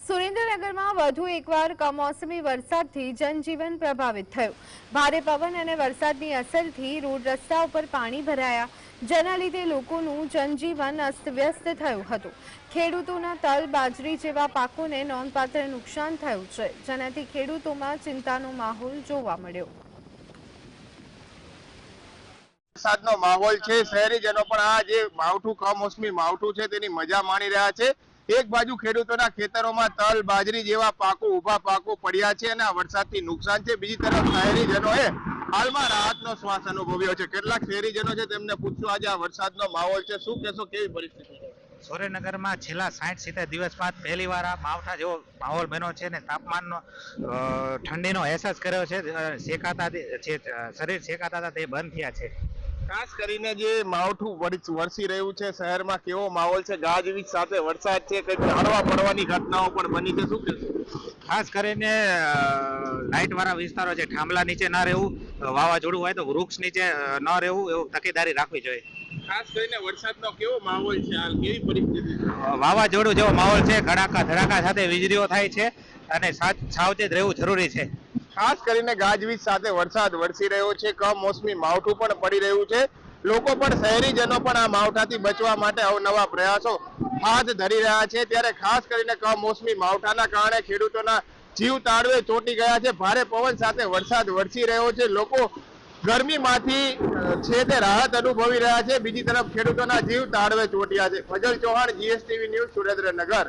સુરેન્દ્રનગરમાં વધુ એકવાર કમોસમી વરસાદથી જનજીવન પ્રભાવિત થયું। ભારે પવન અને વરસાદની અસરથી રોડ રસ્તા ઉપર પાણી ભરાયા, જેના લીધે લોકોનું જનજીવન અસ્તવ્યસ્ત થયું હતું। ખેડૂતોના તલ, બાજરી જેવા પાકોને નોંધપાત્ર નુકસાન થયું છે, જેનાથી ખેડૂતોમાં ચિંતાનો માહોલ જોવા મળ્યો। વરસાદનો માહોલ છે, શહેરીજનો પણ આ જે માવઠું કમોસમી માવઠું છે તેની મજા માણી રહ્યા છે। એક બાજુ ખેડૂતોના ખેતરોમાં તલ, બાજરી જેવા પાકો, ઊભા પાકો પડ્યા છે અને આ વરસાદથી નુકસાન છે। બીજી તરફ શહેરીજનોએ હાલમાં રાહતનો શ્વાસ અનુભવ્યો છે। કેટલાક શહેરીજનો છે તેમને પૂછ્યું આજે આ વરસાદનો માહોલ છે, શું કહેશો, કેવી પરિસ્થિતિ છે? સુરેન્દ્રનગરમાં છેલ્લા 60-70 દિવસ બાદ પહેલીવાર આ માવઠા જેવો માહોલ બન્યો છે અને તાપમાનનો ઠંડીનો અહેસાસ કર્યો છે। શેકાતા જે શરીર શેકાતા હતા તે બંધ થયા છે। ખાસ કરીને જે માવઠું વરસી રહ્યું છે, શહેરમાં કેવો માહોલ છે? ગાજવીજ સાથે વરસાદ છે, કઈ ઝાડવા પડવાની ઘટનાઓ પણ બની છે, શું કહેશો? ખાસ કરીને લાઇટ વાળા વિસ્તારો છે, થાંભલા નીચે ના રહેવું, વાવાઝોડું હોય તો વૃક્ષ નીચે ન રહેવું, એવું તકેદારી રાખવી જોઈએ। ખાસ કરીને વરસાદનો કેવો માહોલ છે, હાલ કેવી પરિસ્થિતિ છે? વાવાઝોડું જેવો માહોલ છે, ધડાકા સાથે વીજળીઓ થાય છે અને સાવચેત રહેવું જરૂરી છે। ખાસ કરીને ગાજવીજ સાથે વરસાદ વરસી રહ્યો છે, કમોસમી માવઠું પણ પડી રહ્યું છે। લોકો પણ, શહેરીજનો પણ આ માવઠાથી બચવા માટે અવનવા પ્રયાસો હાથ ધરી રહ્યા છે। ત્યારે ખાસ કરીને કમોસમી માવઠાના કારણે ખેડૂતોના જીવ તાળવે ચોંટી ગયા છે। ભારે પવન સાથે વરસાદ વરસી રહ્યો છે, લોકો ગરમીમાંથી છે તે રાહત અનુભવી રહ્યા છે। બીજી તરફ ખેડૂતોના જીવ તાળવે ચોંટ્યા છે। Fazal Chauhan, GSTV news, Surendranagar.